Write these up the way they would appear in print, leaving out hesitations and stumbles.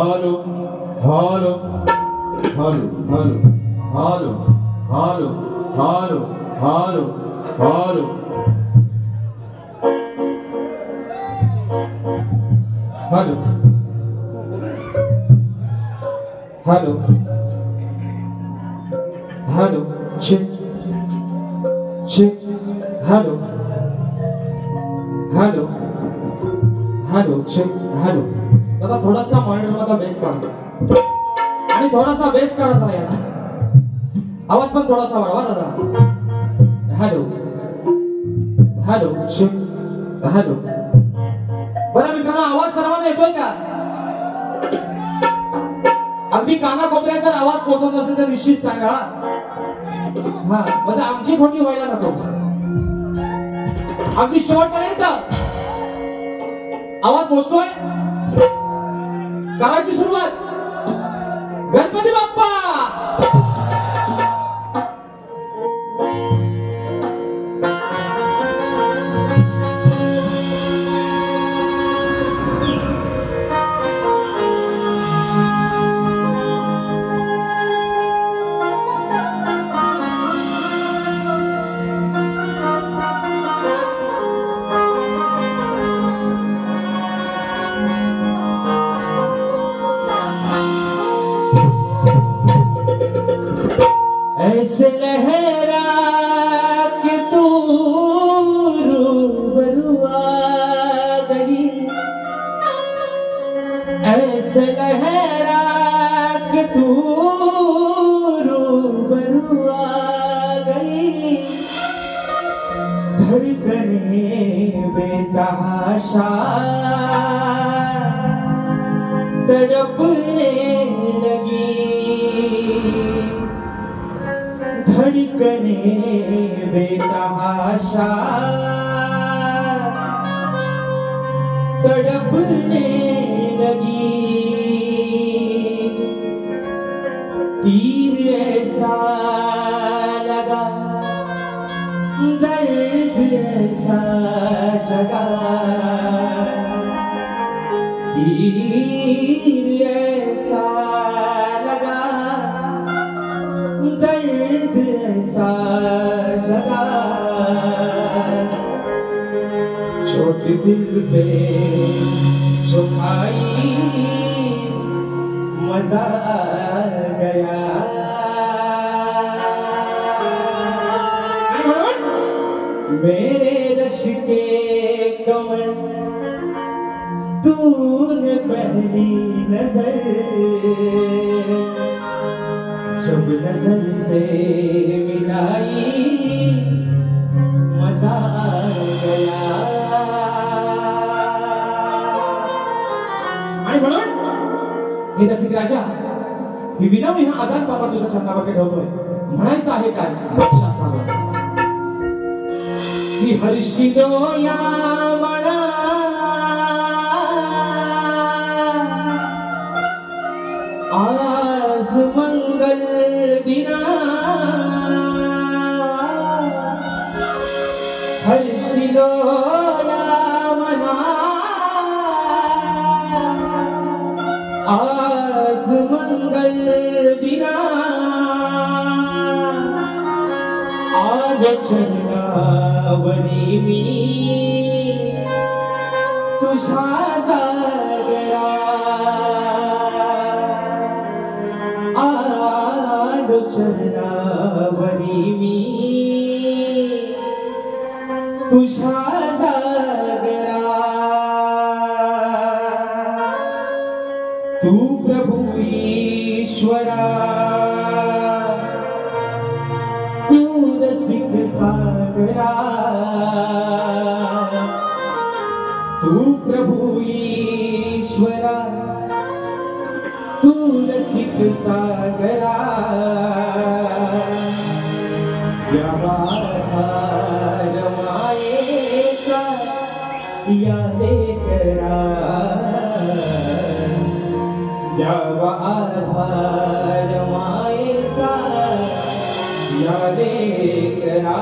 Hello hello hello hello hello hello hello hello hello hello hello check check hello hello hello check hello दादा थोडासा monitor मध्ये base काढतो आणि थोडासा base करायचा याचा आवाज पण थोडासा वाढवा दादा हालो हालो चेक हालो बरं मित्रांनो आवाज सर्वांना येतोय का अगदी कानाकोपऱ्यात जर आवाज पोहोचत नसेल तर निश्चित सांगा हा म्हणजे आमची खोटी व्हायला नको अगदी शेवटपर्यंत आवाज पोहोचतोय करायची सुरुवात गणपती बाप्पा ऐसे लहरा के तू रूबरू आ गई ऐसे लहरा के तू रूबरू आ गई धड़कने बेतहाशा तड़पने लगी धड़कने बेतहाशा तड़पने लगी तीर ऐसा लगा दर्द ऐसा जगा तीर ऐसा लगा दर्द ऐसा जगा चोट दिल पे जो खाई मजा आ गया मेरे रश के कमर तूने पहली नजर जब नजर से मिलाई मजा आ गया आणि म्हणून हे रसिक राजा ही विनम्र हा आजाद बाबा तुझ्या छंदावरती ठेवतोय म्हणायचं आहे काय लक्षात सांगा ही हर्षिलो या मना आज मंगल दिना हर्षिलो या मना आज मंगल दिना आज चरणावरी मी तुझा जागरा चरणावरी मी तुझा जागरा तू प्रभु ईश्वरा तू रसिक सागरा तू प्रभु ईश्वरा तू रसिक सागरा या बाधार मायेचा या लेकरा या आधार मायेचा या लेकरा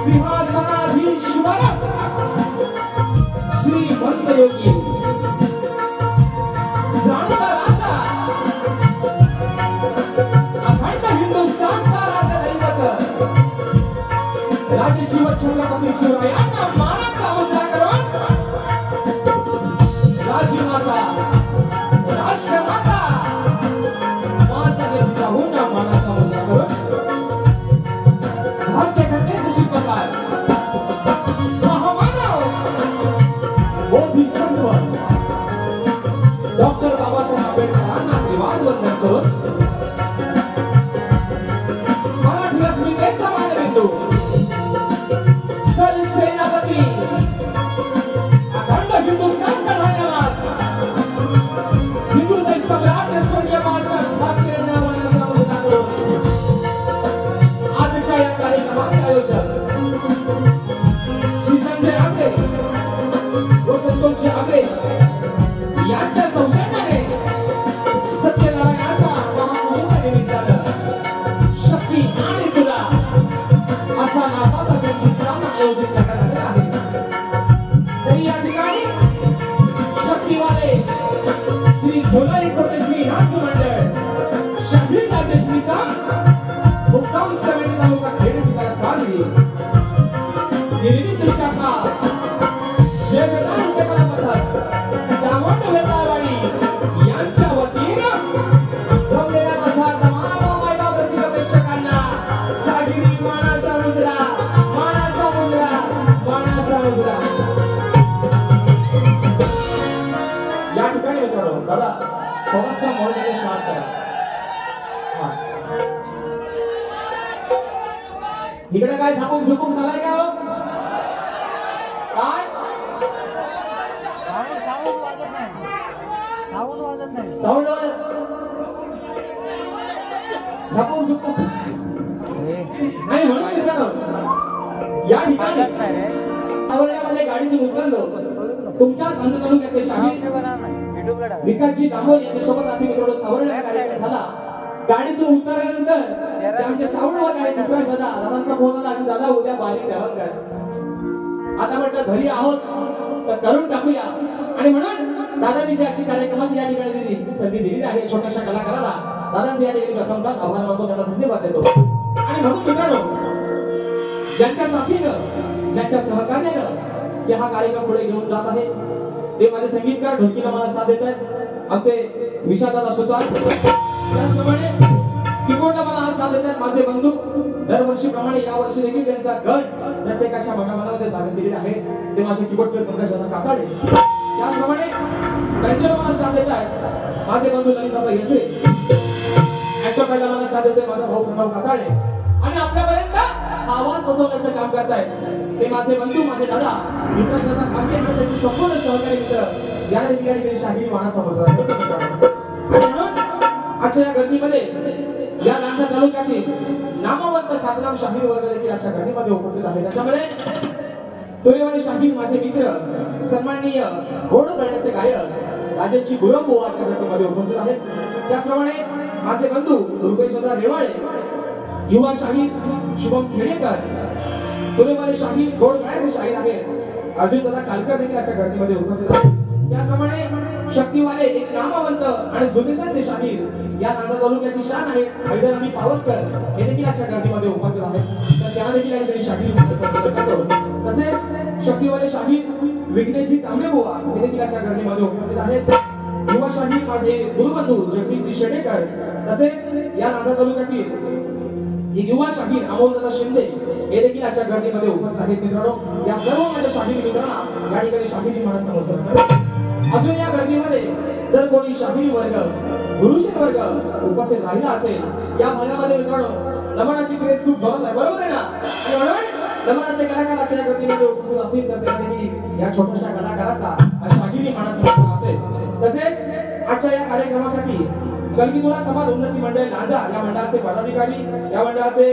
सिंहासनाधीश्वर श्रीमंत योगी जाणता राजा अखंड हिंदुस्थानचा राजदैवत राजे शिव छत्रपती शिवरायांना मानाचा मुद्रा करून राजमाता राष्ट्रमाता माता होना मानाचा मुद्रा करून भाग्यखंडेचे शिल्पकार महामानव बोधिसत्व डॉक्टर बाबासाहेब आंबेडकरांना त्रिवार वंदन करून मराठी अस्मितेचा मानबिंदू सरसेनापती अखंड हिंदुस्थान का धन्यवाद हिंदुदय सम्राट स्वर्गीय बाळासाहेब ठाकरे मानाचा मुद्रा करून आजच्या या कार्यक्रमाचे आयोजक श्री संजय आगरे व संतोष आगरे यांच्या सौजन्याने सत्यनारायणाच्या महापूजेनिमित्तानं शक्ती आणि तुला असा नाताचा जंगी सामना आयोजित करण्यात आलेला आहे. तरी या ठिकाणी शक्तीवाले श्री झोलारी कोटे श्री नाच मंडळ शाहीर राजेश निकम मुक्काम समिती तालुका खेड जिल्हा काली निर्मित शाखा जयगदान उद्योगाला पद्धत दामोद वेताळवाडी यांच्या वतीनं जमलेल्या माझ्या तमाम मायबाप रसिक प्रेक्षकांना शाहिरी मानाचा मुद्रा मानाचा मुद्रा मानाचा मुद्रा. या ठिकाणी मित्रांनो दादा थोडासा मौल्य शांत करा. इकडे काय झापूक झुपूक झालाय का हो? काय साऊंड वाजत नाही. साऊंड झापूक झुपूक नाही म्हणून मित्रांनो या ठिकाणी सावळ्यामध्ये गाडीतून उतरलो तुमच्या तालुक्यातले शाहीर विकासजी दामोद यांच्यासोबत आधी मित्रांनो सावळ्याचा कार्यक्रम झाला. गाडीतून उतरल्यानंतर आमचे सावळवर आहे दादांचा फोन आला आणि दादा उद्या बारीक कराल काय आता म्हटलं घरी आहोत तर करून टाकूया आणि म्हणून दादांनी जी आजची कार्यक्रमाची या ठिकाणी संधी दिलेली आहे छोट्याशा कलाकाराला दादांचे या ठिकाणी प्रथमतः आभार मानतो त्यांना धन्यवाद देतो. आणि म्हणून मित्रांनो ज्यांच्या साथीनं ज्यांच्या सहकार्यानं हा कार्यक्रम पुढे घेऊन जात आहे ते माझे संगीतकार ढोलकीला मला साथ देत आहेत आमचे विशादादा सुतार त्याचप्रमाणे कीबोर्डला मला आज साथ देत आहेत माझे बंधू दरवर्षीप्रमाणे या वर्षी देखील त्यांचा गट प्रत्येकाच्या मनामध्ये जागा दिलेली आहे ते माझे कीबोर्डवर पंकजादा काकाडे त्याचप्रमाणे त्यांच्याला मला साथ देत आहेत माझे बंधू ललिताबाई येसरे ऍक्टरला मला साथ देते माझा भाऊ प्रणव काकाडे आणि आपल्यापर्यंत आवाज पोहोचवण्याचं काम करतायत ते माझे बंधू माझे दादा विकासदादा काके यांचे त्यांचे संपूर्ण सहकारी मित्र याला ठिकाणी शाहीर मानाचा मुजरा करतो. आणि म्हणून आजच्या या गर्दीमध्ये या लांजा तालुक्यातील नामवंत ख्यातनाम शाहीर वर्ग देखील आजच्या गर्दीमध्ये उपस्थित आहे. त्याच्यामध्ये तुरेवाले शाहीर माझे मित्र सन्माननीय गोड करण्याचे गायक राजेशजी गुरव आजच्या गर्दीमध्ये उपस्थित आहेत. त्याचप्रमाणे माझे बंधू रुपेशदा रेवाळे युवा शाहीर शुभम खेडेकर तुरेवाले शाहीर गोड करण्याचे शाहीर आहेत अर्जुन दादा कालकर देखील आजच्या गर्दीमध्ये उपस्थित आहेत. त्याचप्रमाणे शक्तीवाले एक नामवंत आणि जुनेदार शाहीर या नांदा तालुक्याची शान आहे हैदर अली पावसकर हे देखील आजच्या गर्दीमध्ये उपस्थित आहेत तर त्यांना देखील आम्ही शाहीर तसेच शक्तीवाले शाहीर विघ्नेशजी तांबेबुवा हे देखील आजच्या गर्दीमध्ये उपस्थित आहेत. युवा शाहीर माझे गुरुबंधू जगदीशजी शेडेकर तसेच या नांदा तालुक्यातील युवा शाहीर अमोलदादा शिंदे हे देखील आजच्या गर्दीमध्ये उपस्थित आहेत. मित्रांनो या सर्व माझ्या शाहीर मित्रांना या ठिकाणी शाहिरी मानाचा मुजरा. अजून या गर्दीमध्ये जर कोणी शाहीर वर्ग गुरुशिर वर्ग उपस्थित राहिला असेल या भागामध्ये मित्रांनो लमनाची क्रेज खूप जोरात आहे बरोबर आहे ना आणि म्हणून लमनाचे कलाकार आजच्या गर्दीमध्ये उपस्थित असतील तर त्यांनी या छोट्याशा कलाकाराचा शाहिरी मानाचा मुजरा असेल. तसेच आजच्या या कार्यक्रमासाठी कलगीतुला समाज उन्नती मंडळ लांजा या मंडळाचे पदाधिकारी या मंडळाचे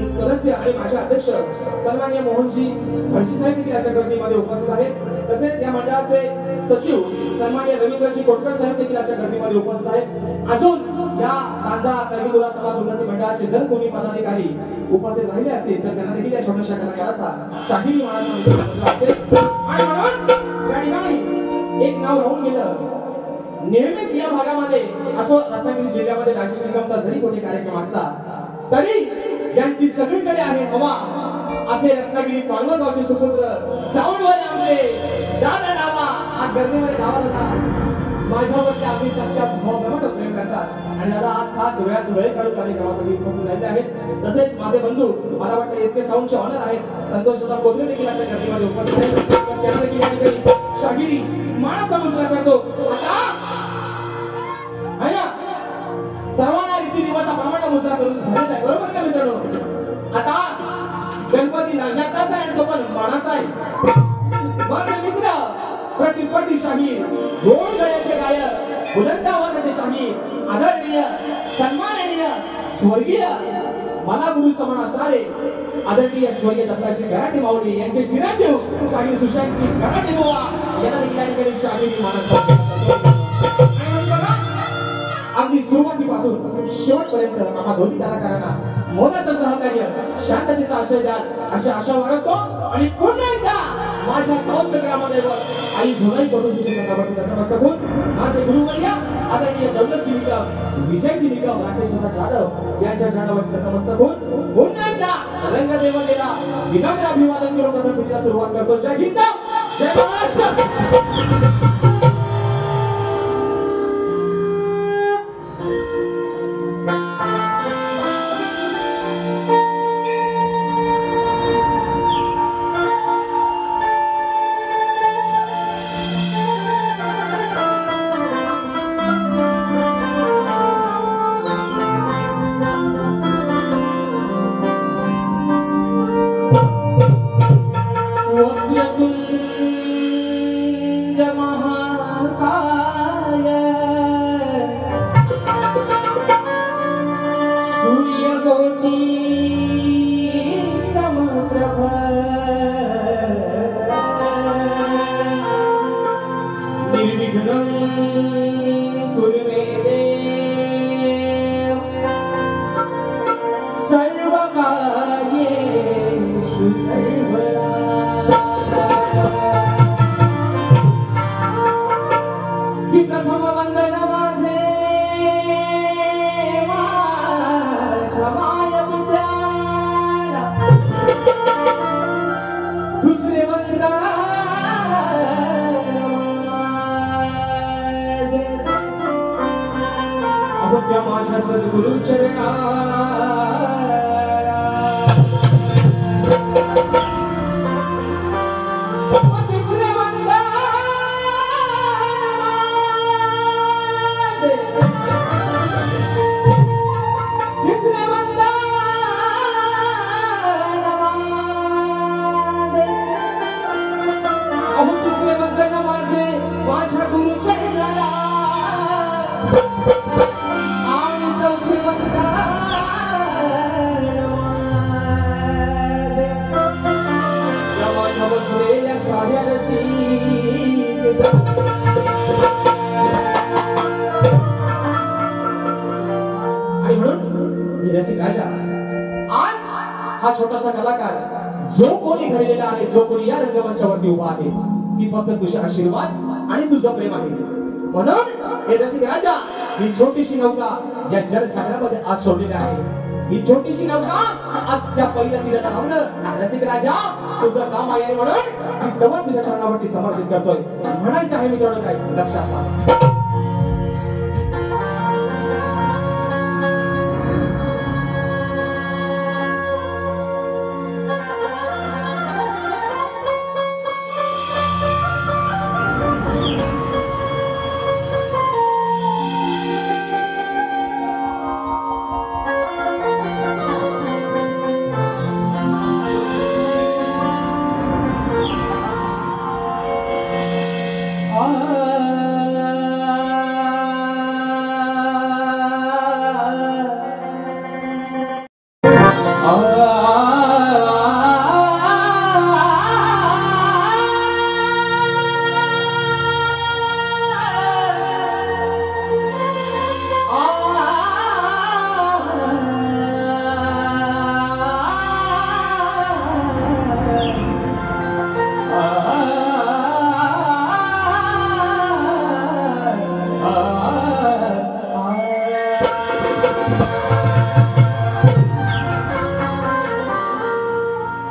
एक सदस्य आणि माझे अध्यक्ष सन्माननीय मोहनजी भरशी साहेब देखील आजच्या गर्दीमध्ये उपस्थित आहेत. तसेच या मंडळाचे सचिव सन्माननीय रवींद्रजी कोटकर साहेब देखील आजच्या गर्दीमध्ये उपस्थित आहेत. अजून या माझा करगीदुरा समाज उन्नती मंडळाचे जर कोणी पदाधिकारी उपस्थित राहिले असतील तर त्यांना देखील या छोट्याशा कलाकाराचा शाहिरी मानाचा असेल. आणि म्हणून या ठिकाणी एक नाव राहून गेलं. नेहमीच या भागामध्ये असो रत्नागिरी जिल्ह्यामध्ये राजेश निकमचा जरी कोणी कार्यक्रम असला तरी ज्यांची सगळीकडे आहे हवा असे रत्नागिरी पालवगावचे सुपुत्र साऊंडवाले आमचे दादा डावा आज गर्दीमध्ये गावात होता. माझ्यावरती आम्ही सध्या भावप्रमाणे प्रेम करतात आणि दादा आज खास वेळात वेळ काढून कार्यक्रमासाठी उपस्थित राहिले आहेत. तसेच माझे बंधू मला वाटतं एसके साऊंडचे ऑनर आहेत संतोष दादा कोथरे देखील आजच्या गर्दीमध्ये उपस्थित आहेत. त्यांना देखील या ठिकाणी शागिरी मानाचा मुजरा करतो. आता सर्वांना रीतिरिवाजाप्रमाणे मुजरा करून झालेला आहे बरोबर का मित्रांनो. आता गणपती नांजाताचा आहे आणि तो पण मानाचा आहे. माझे मित्र प्रतिस्पर्धी शाहीर गोड गळ्याचे गायक बुलंद आवाजाचे शाहीर आदरणीय सन्माननीय स्वर्गीय मला गुरु समान असणारे आदरणीय स्वर्गीय दत्ताजी गराटे माऊली यांचे चिरंजीव शाहीर सुशांतजी गराटे बुवा यांना देखील शाहीर मानतात. अगदी सुरुवातीपासून शेवटपर्यंत आम्हा दोन्ही कलाकारांना मोलाचं सहकार्य शांततेचा आश्रय द्याल अशी आशा बाळगतो. आणि पुन्हा एकदा माझ्या कौल संग्रामामध्ये आई झोलाई करून नमस्कार होऊन माझे गुरुवर्य आदरणीय दौलतजी निकम विजयजी निकम राकेश जाधव यांच्या चरणावरती नमस्कार होऊन पुन्हा एकदा रंगदेवतेला विनम्र अभिवादन करून प्रथम सुरुवात करतो. जय हिंद जय महाराष्ट्र. माझ्या सद्गुरु चरणा हा छोटासा कलाकार जो कोणी घडलेला आहे जो कोणी या रंगमंचावरती उभा आहे ती फक्त तुझा आशीर्वाद आणि तुझं प्रेम आहे. म्हणून हे रसिक राजा ही छोटीशी नौका या जलसागरामध्ये आज सोडलेली आहे. ही छोटीशी नौका आज त्या पहिल्या तीराला धावणं रसिक राजा तुझं काम आहे. म्हणून मी सर्व तुझ्या चरणावरती समर्पित करतोय. म्हणायचं आहे मित्रांनो काय लक्ष असा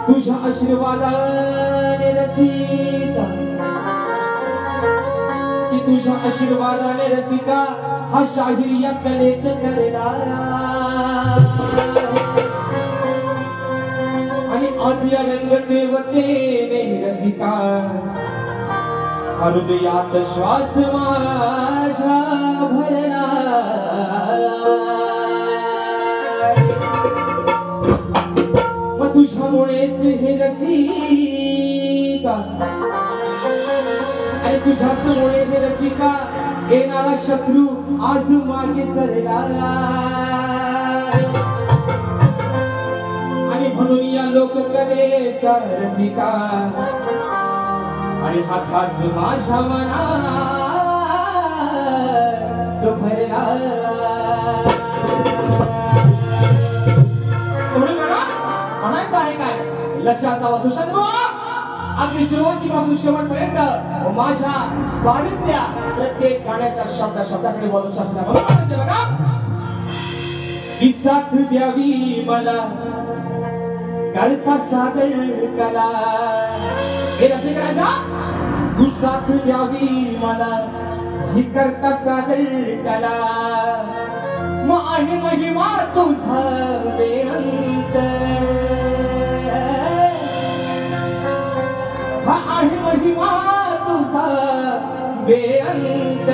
तुझ्या आशीर्वादाने रसिका, की तुझ्या आशीर्वादाने रसिका हा शाहीर या कलेत करला. आणि आज या रंगदेवतेने रसिका हृदयात श्वास माझ्या भरला. मग तुझ्यामुळेच हे रसिका, आणि तुझ्याचमुळे हे रसिका येणारा शत्रू आज मागे सरला. आणि म्हणून या लोककलेचा रसिका आणि हा खास माझ्या मनात भरला. म्हणायचं आहे काय लक्षात असावा सुशांत. अगदी सुरुवातीपासून शेवटपर्यंत माझ्या बारीतल्या प्रत्येक गाण्याच्या शब्दाकडे बोलू शकता. बघा, ही साथ द्यावी मला करता सादर कला. हे रसिक राजा, तू साथ द्यावी मला ही करता सादर कला. मग आहे महिमा तुझा बेअंत, हा आहे महिमा तुझा बेअंत.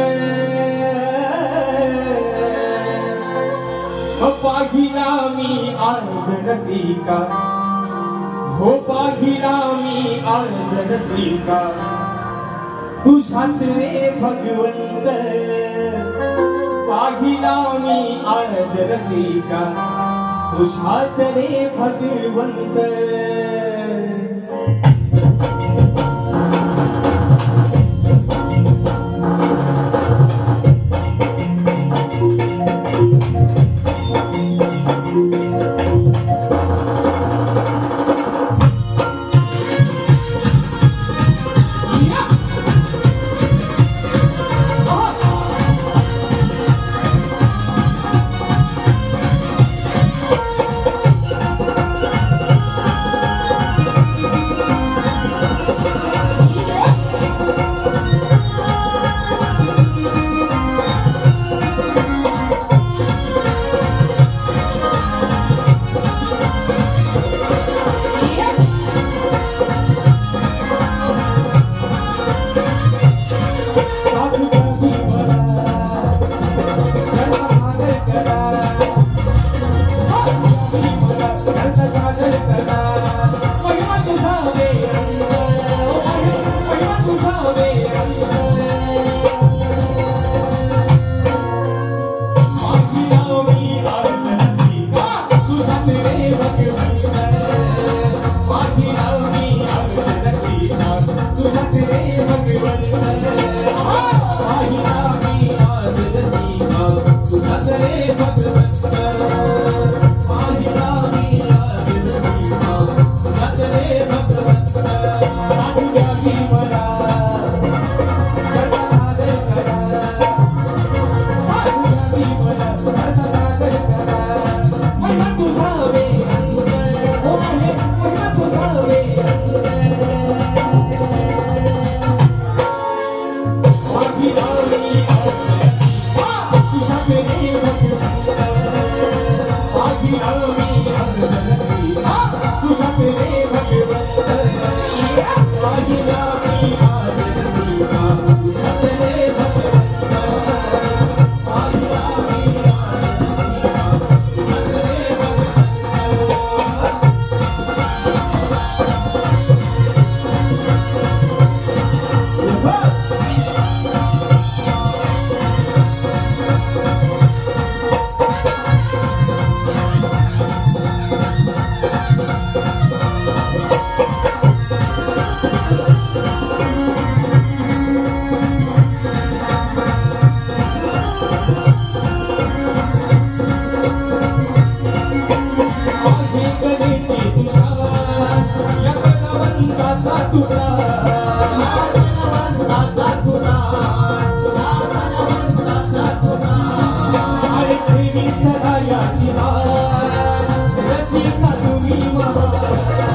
पाहिला मी आज रसिका, हो पाहिला मी आज रसिका तुझ्यात रे भगवंत. पाहिला मी आज रसिका तुझ्यात रे भगवंत. सदा याची रसिका तुम्ही महा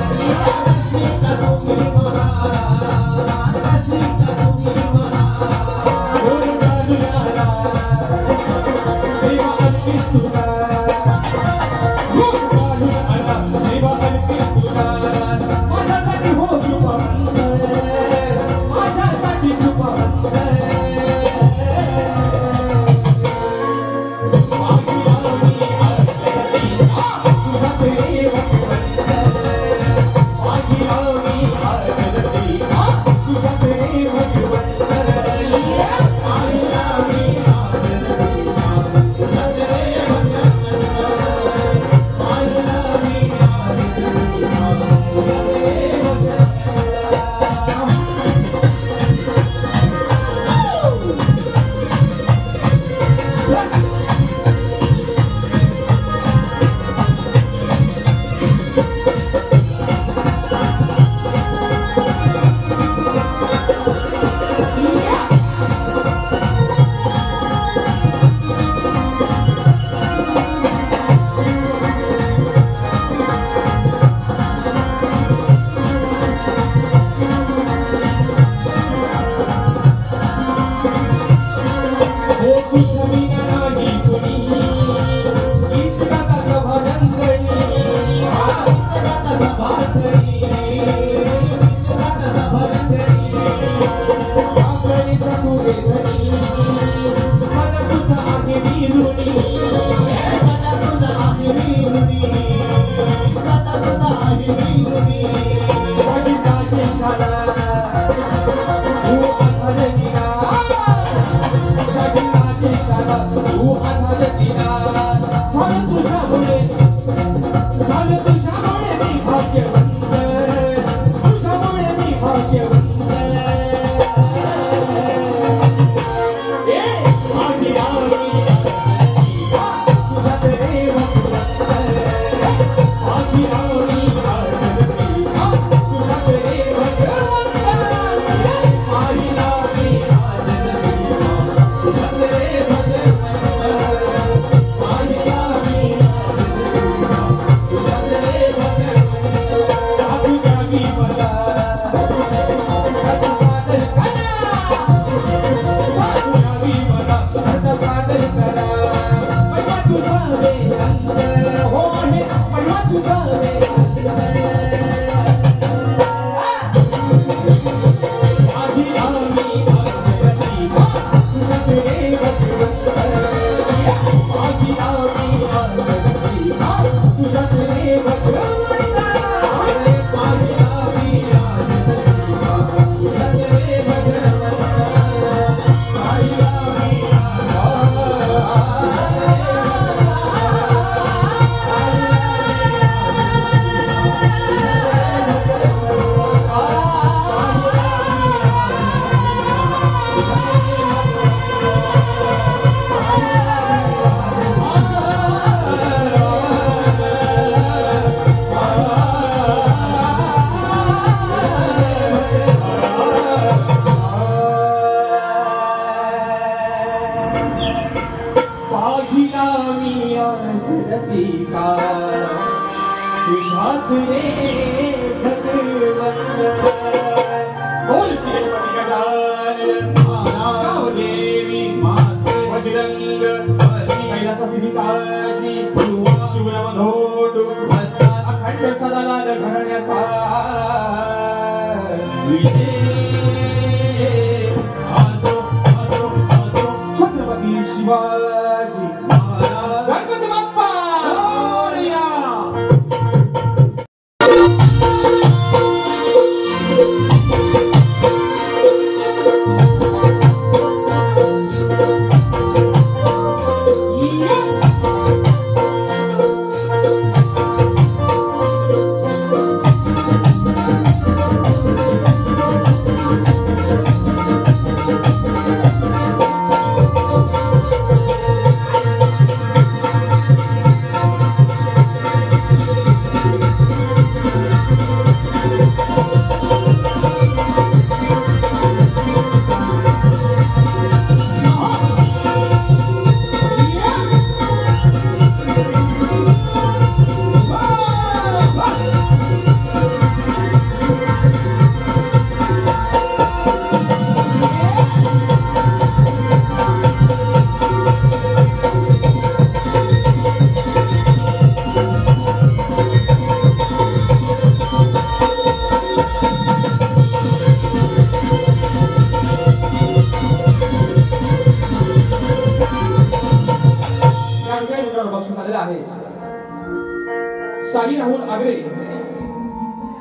सागरे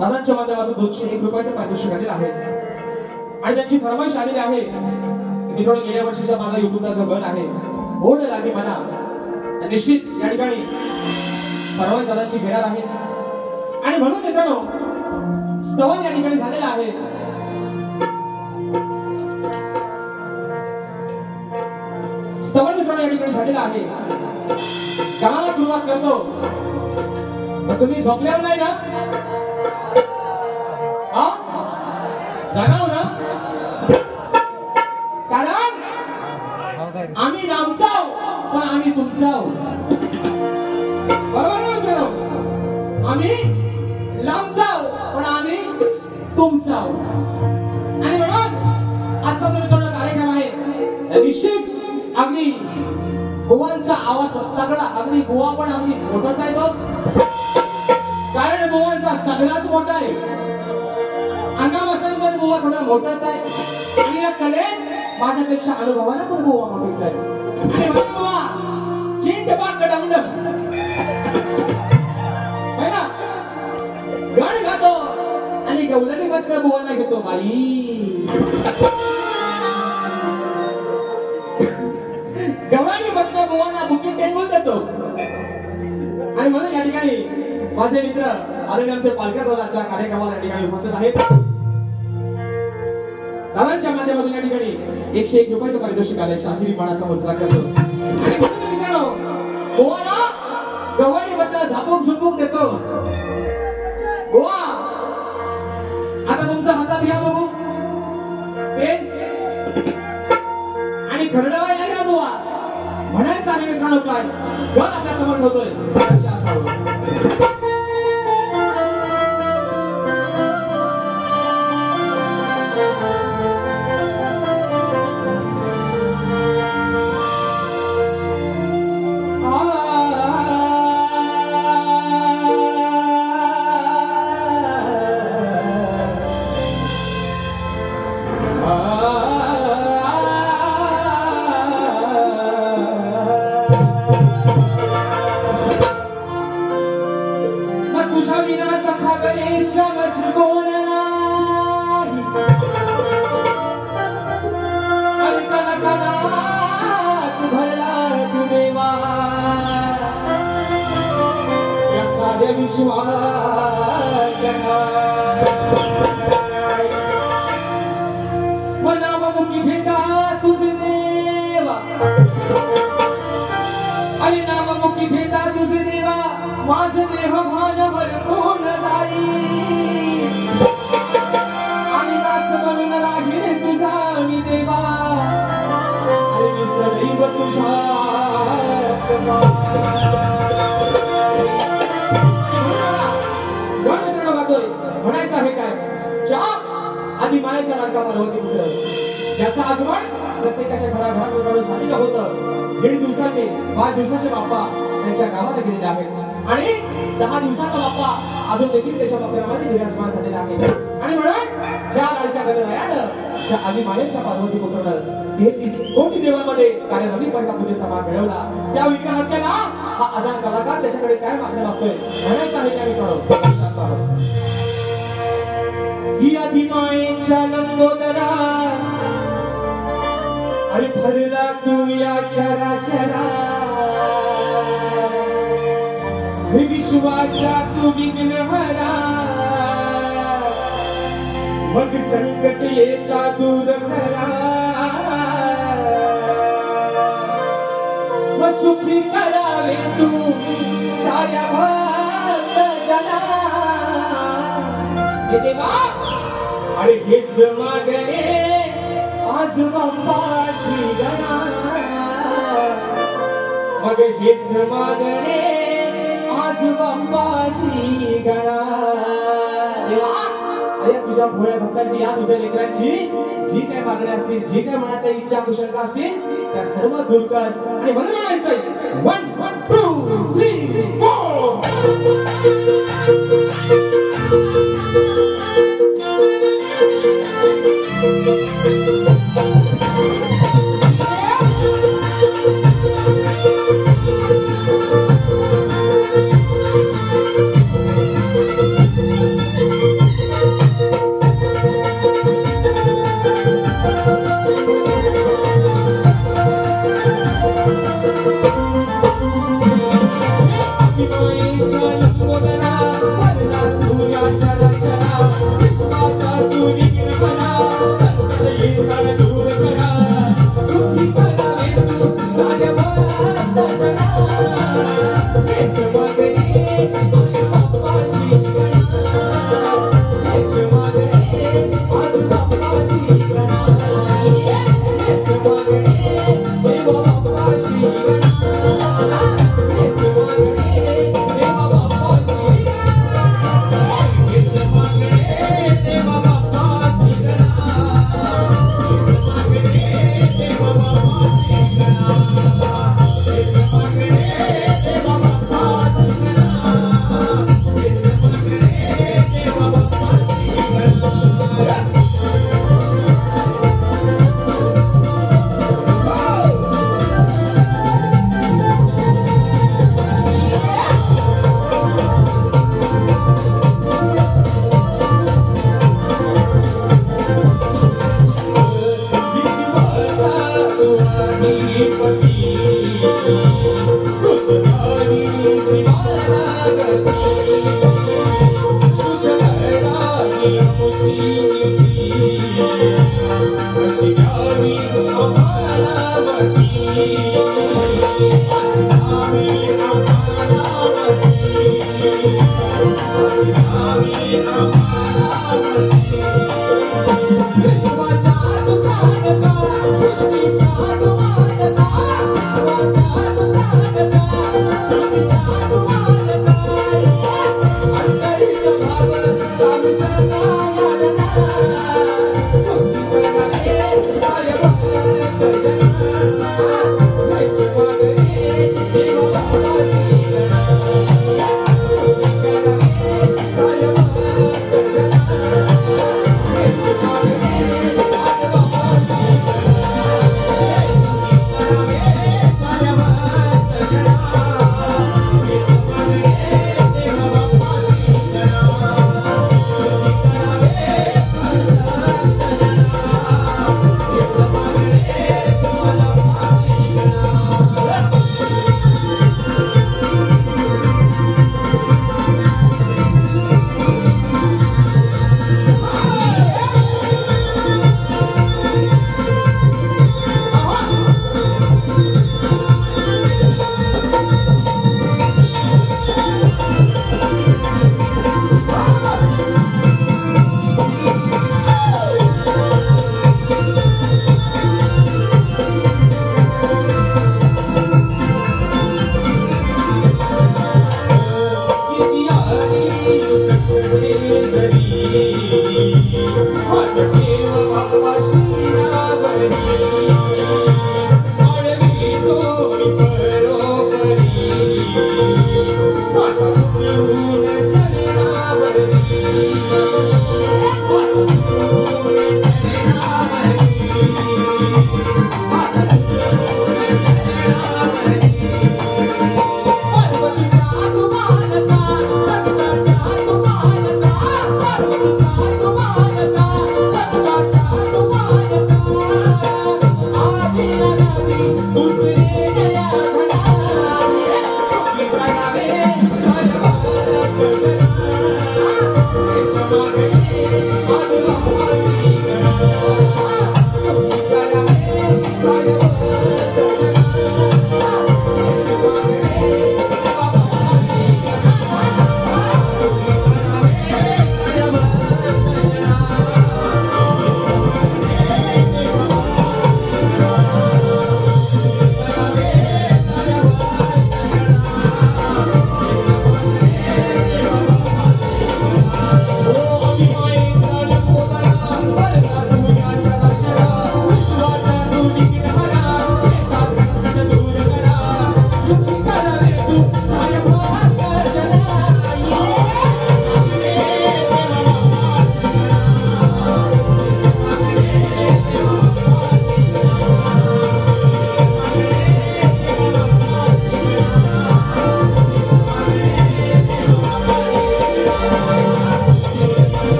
दादांच्या माध्यमातून 201 रुपयाचं पारितोषिक आलेलं आहे आणि त्यांची फरमाईश आलेली आहे. मित्रांनो, गेल्या वर्षीचा माझा युट्यूबचा जो गण आहे ओढ लागी म्हणा, निश्चित या ठिकाणी फरमाईश दादांची घेणार आहे. आणि म्हणून मित्रांनो, स्तवन या ठिकाणी झालेला आहे. स्तवन मित्रांनो या ठिकाणी झालेला आहे. गाण्याला सुरुवात करतो. पण तुम्ही झोपल्यावर नाही ना? जागाव ना? कारण आम्ही लांबचा पण आम्ही तुमचा. बरोबर ना मित्रांनो? आम्ही लांबचा पण आम्ही तुमचा. आणि म्हणून आजचा जो मित्रांनो कार्यक्रम आहे, निश्चित अगदी बुवांचा आवाज तगडा, अगदी बुवा पण अगदी मोठाच आहे तो. कारण बुवांचा सगळाच मोठा आहे. अंगामासांवर बुवा थोडा मोठाच आहे आणि या कलेत माझ्यापेक्षा अनुभवाला पण बुवा मोठीच आहे. आणि म्हणून बुवा चिंटबाग गडामुंड है ना, गाण गातो आणि गवलनी बसल्या बुवाला घेतो. बाई गवळणी बसल्या बुवांना बुकिंग टेबल देतो. आणि म्हणून या ठिकाणी माझे मित्र आलेले आमचे पालघर रोलाच्या कार्यक्रमाला या ठिकाणी उपस्थित आहेत. दादांच्या माध्यमातून या ठिकाणी 101 रुपयाचं पारितोषिक आलंय. शाहिरी मानाचा मुजरा करतो. आणि म्हणून मित्रांनो, बुवाला गवळणी बसल्या झापूक झुपूक देतो. बुवा आता तुमच्या हातात घ्या बघू पेन आणि खरडा या बुवा म्हणायचं आहे. मित्रांनो, काय गण आपल्या समोर होतोय अशा असावं. मनामुखी भेटा तुझे देवा, आणि नाममुखी भेटा तुझे देवा, माझं देह भान भरपून जाई आणि दास म्हणून राहील तुझा मी देवा, आणि मी सदैव तुझ्या म्हणायचं आहे काय, ज्या आधी मायाचा लाडका पार्वती पुत्र ज्याचं आगमन प्रत्येकाच्या घराघरात झालेलं होतं. 1.5 दिवसाचे 5 दिवसाचे बाप्पा त्यांच्या गावाला गेलेले आहेत आणि 10 दिवसाचा बाप्पा अजून देखील त्याच्या बापरामध्ये विराजमान झालेला आहे. आणि म्हणून ज्या लाडक्या गणरायानं ज्या आधी मायाच्या पार्वती पुत्रानं 33 कोटी देवांमध्ये कार्यरवी पहिला पूजेचा मान मिळवला, त्या विक्रमात्याला हा अजान कलाकार त्याच्याकडे काय मागणं लागतोय म्हणायचं आहे. त्या मित्रांनो, ही आधी मायेच्या लंबोदरा आणि भरला तू या चराचरा, विश्वाच्या तू विघ्नहरा, मग संकट येता दूर करा, व सुखी करावे तू साऱ्या भक्त जना. हे देवा, अरे हेच मागणे आज बाप्पाशी गणा, मग हेच मागणे आज बाप्पाशी गणा. देवा, अरे तुझ्या भोळ्या भक्तांची, या तुझ्या लेकरांची जी काय मागणी असतील, जी काय मनात इच्छा कुशलता असतील, त्या सर्व दूर कर. आणि म्हणून म्हणायचंय 1 2 3 4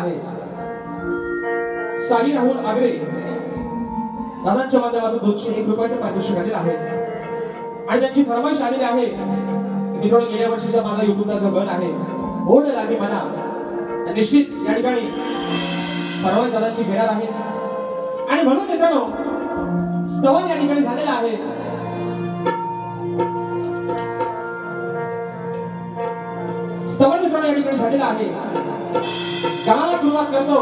आहे साई राहुल आगरे दादांच्या माध्यमातून 201 रुपयाचं पारितोषिक आलेलं आहे आणि त्यांची फरमाईश आलेली आहे. मित्रांनो, गेल्या वर्षीचा माझा युट्यूबचा जो गण आहे ओढ लागी मना, निश्चित या ठिकाणी फरमाईश दादांची घेणार आहे. आणि म्हणून मित्रांनो स्तवन या ठिकाणी झालेला आहे. स्तवन मित्रांनो या ठिकाणी झालेला आहे. गाण्याला सुरुवात करतो.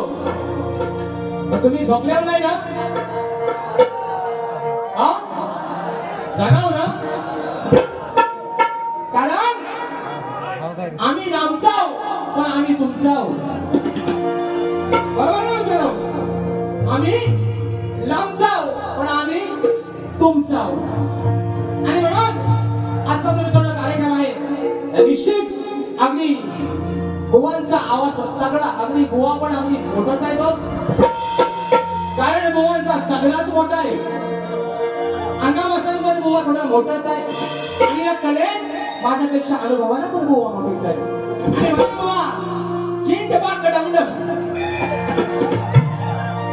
तर तुम्ही झोपल्यावर नाही ना? हा, जागाव ना? कारण आम्ही लांबचा पण आम्ही तुमचा. बरोबर ना मित्रांनो? आम्ही लांबचा पण आम्ही तुमचा. आणि म्हणून आजचा जो मित्रांनो कार्यक्रम आहे निश्चित अगदी बुवांचा आवाज तगडा, अगदी बुवा पण अगदी मोठाच आहे तो. कारण बुवांचा सगळाच मोठा आहे. अंगामासांवर बुवा थोडा मोठाच आहे आणि या कलेत माझ्यापेक्षा अनुभवाला पण बुवा मोठीच आहे. आणि म्हणून बुवा चिंटबाग गडामुंड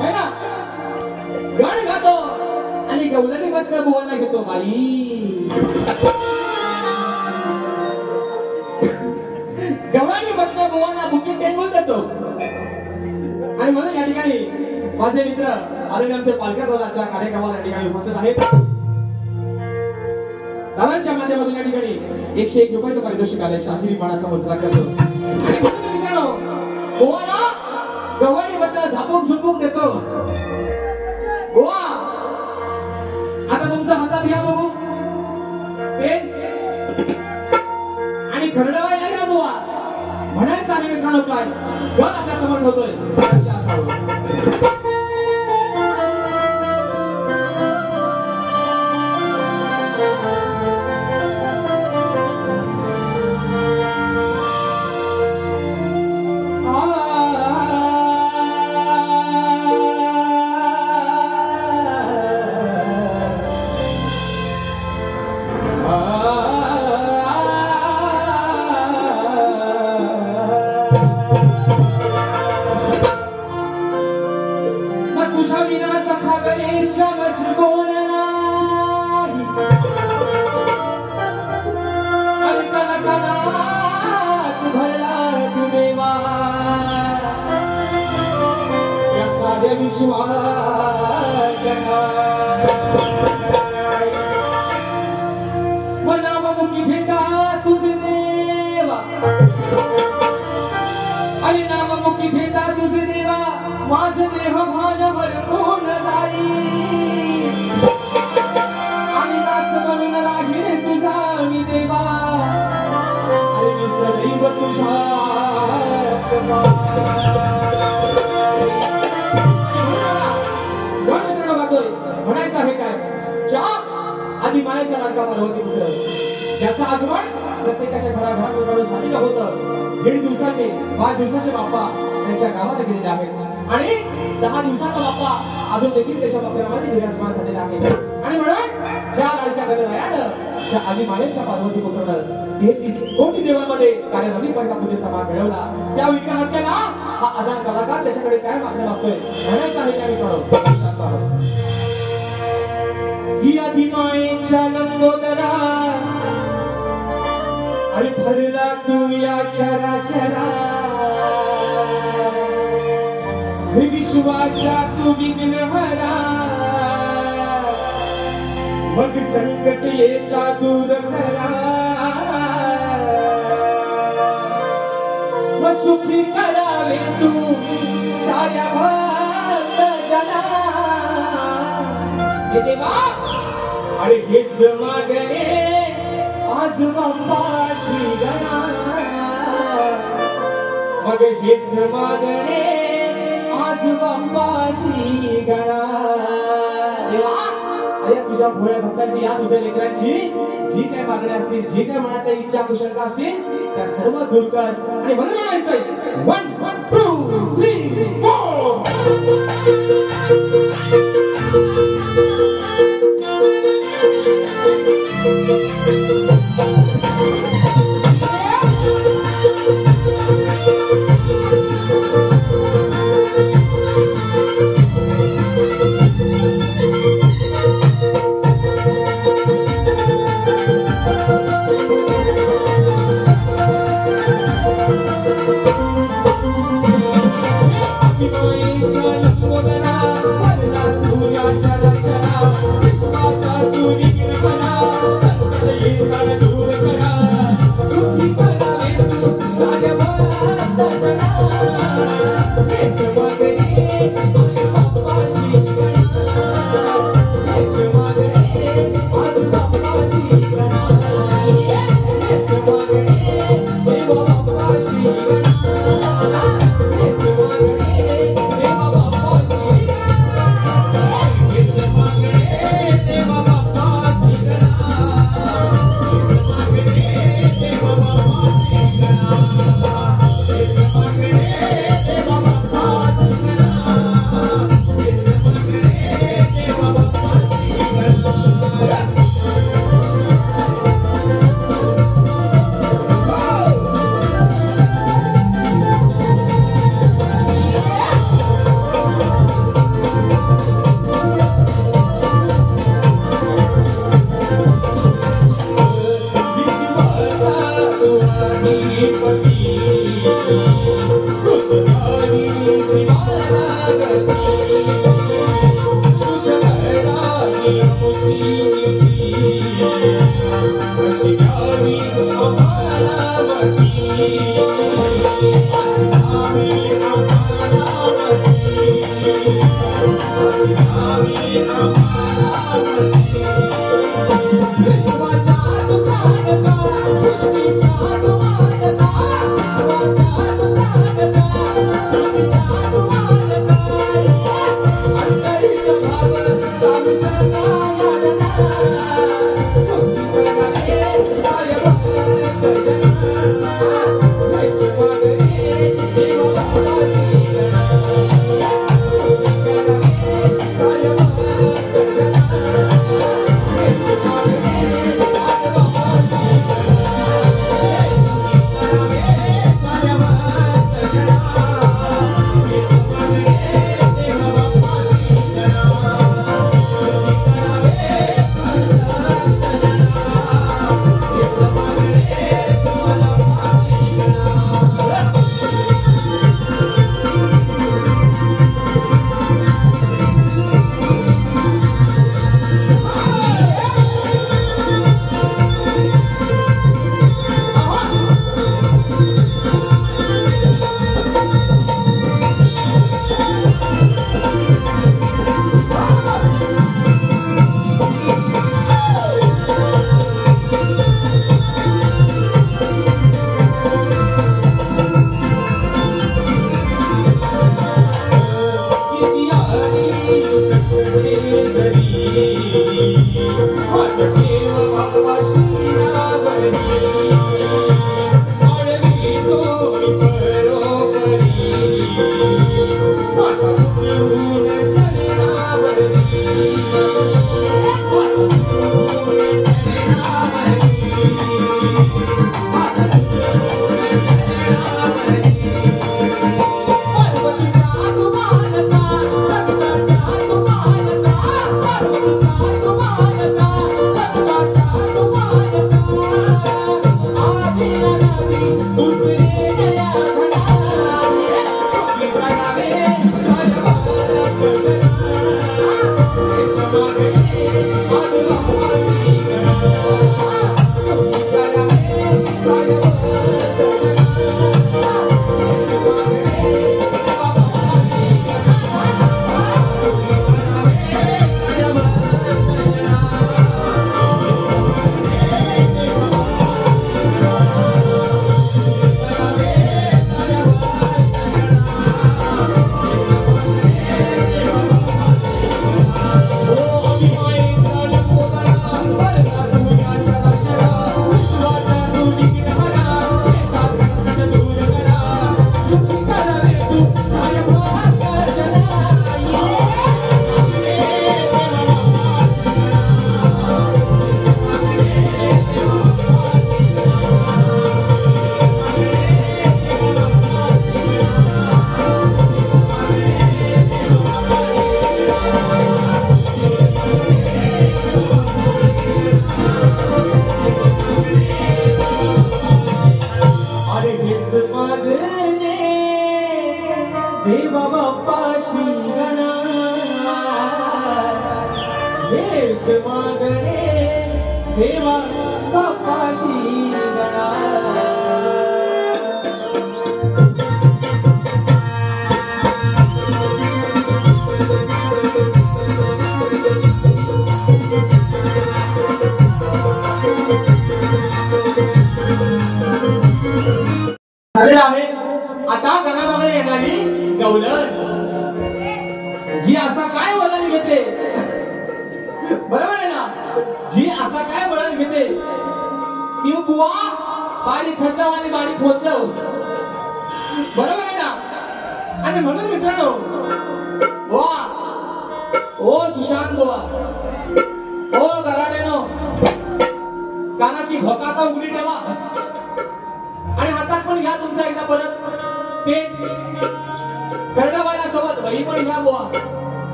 है ना, गाण गातो आणि गवलनी बसल्या बुवाला घेतो. बाई गवळणी बसल्या बुवांना बुकीट टेंगून देतो. आणि म्हणून या ठिकाणी माझे मित्र आदरणीय आमचे पालघर रोलाच्या कार्यक्रमाला या ठिकाणी उपस्थित आहेत. दादांच्या माध्यमातून या ठिकाणी 101 रुपयाचं पारितोषिक आलंय. शाहिरी मानाचा मुजरा करतो. आणि म्हणून मित्रांनो बुवाला गवळणी बसल्या झापूक झुपूक देतो. बुवा आता तुमच्या हातात घ्या बघू पेन आणि खरडवायला घ्या बुवा. म्हणायचं आहे मित्रांनो काय गण आपल्या समोर होतोय अशा असावं. मनामुखी भेटा तुझे देवा आणि नाममुखी भेटा तुझे देवा. माझं देह भान भरपून जाई आणि दास म्हणून राहील तुझा मी देवा. आणि मी सदैव तुझ्या म्हणायचं आहे काय ज्या आधी मायाचा लाडका पार्वती पुत्र ज्याचं आगमन प्रत्येकाच्या घराघरात झालेलं होतं. 1.5 दिवसाचे 5 दिवसाचे बाप्पा त्यांच्या गावाला गेलेले आहेत आणि 10 दिवसाचा बाप्पा अजून देखील त्याच्या बापरामध्ये विराजमान झालेला आहे. आणि म्हणून ज्या लाडक्या गणरायानं ज्या आधी मायाच्या पार्वती पुत्रानं 33 कोटी देवांमध्ये कार्यरवी पहिला पूजेचा मान मिळवला त्या विक्रमात्याला हा अजान कलाकार त्याच्याकडे काय मागणं लागतोय म्हणायचं आहे त्या मित्रांनो. ही आधी मायेच्या लंबोदरा आणि भरला तू या चराचरा विश्वाच्या तू विघ्नहरा. मग संकट येता दूर करा व सुखी करावे तू साऱ्या भक्त जना. हे देवा अरे हेच मागणे आज बाप्पाशी गणा. मग हेच मागणे आज बाप्पाशी गणा. देवा अरे तुझ्या भोळ्या भक्तांची या तुझ्या लेकरांची जी काय मागण्या असतील जी काय मनात इच्छा कुशलता असतील त्या सर्व दूर कर. आणि म्हणून म्हणायचंय 1 2 3 4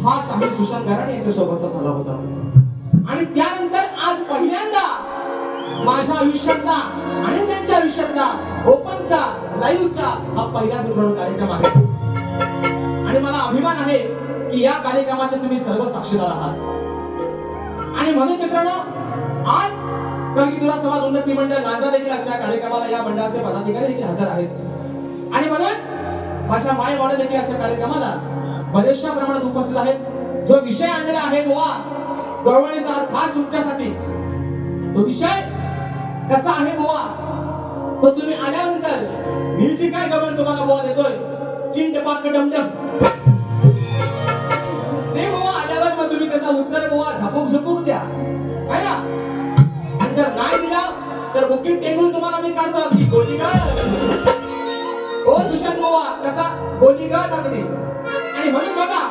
हा शाहीर सुशांत गराडे यांच्या सोबतचा झाला होता. आणि त्यानंतर आज पहिल्यांदा माझ्या आयुष्यातला आणि त्यांच्या आयुष्यातला ओपनचा लाईव्हचा हा पहिलाच मित्रांनो कार्यक्रम आहे. आणि मला अभिमान आहे की या कार्यक्रमाचे तुम्ही सर्व साक्षीदार आहात. आणि म्हणून मित्रांनो आज कलगीधर समाज उन्नती मंडळ गांजा देखील अशा कार्यक्रमाला या मंडळाचे पदाधिकारी देखील हजर आहेत. आणि म्हणून माझ्या माय वाडा देखील अशा कार्यक्रमाला बरेचशा प्रमाणात उपस्थित आहेत. जो विषय आणलेला आहे बुवा गवळणीचा आज खास तुमच्यासाठी, तो विषय कसा आहे बुवा तो तुम्ही आल्यानंतर नीलची काय गवळण तुम्हाला बुवा देतोय, चिंट पाक डमडम ते बुवा आल्यावर मग तुम्ही त्याचा उत्तर बुवा झपक झपक द्या है ना. आणि जर नाही दिला तर बुकिंग टेबल तुम्हाला मी काढतो की गोली का ओ सुशांत बुवा कसा गोली का टाकली. आणि म्हणून बघा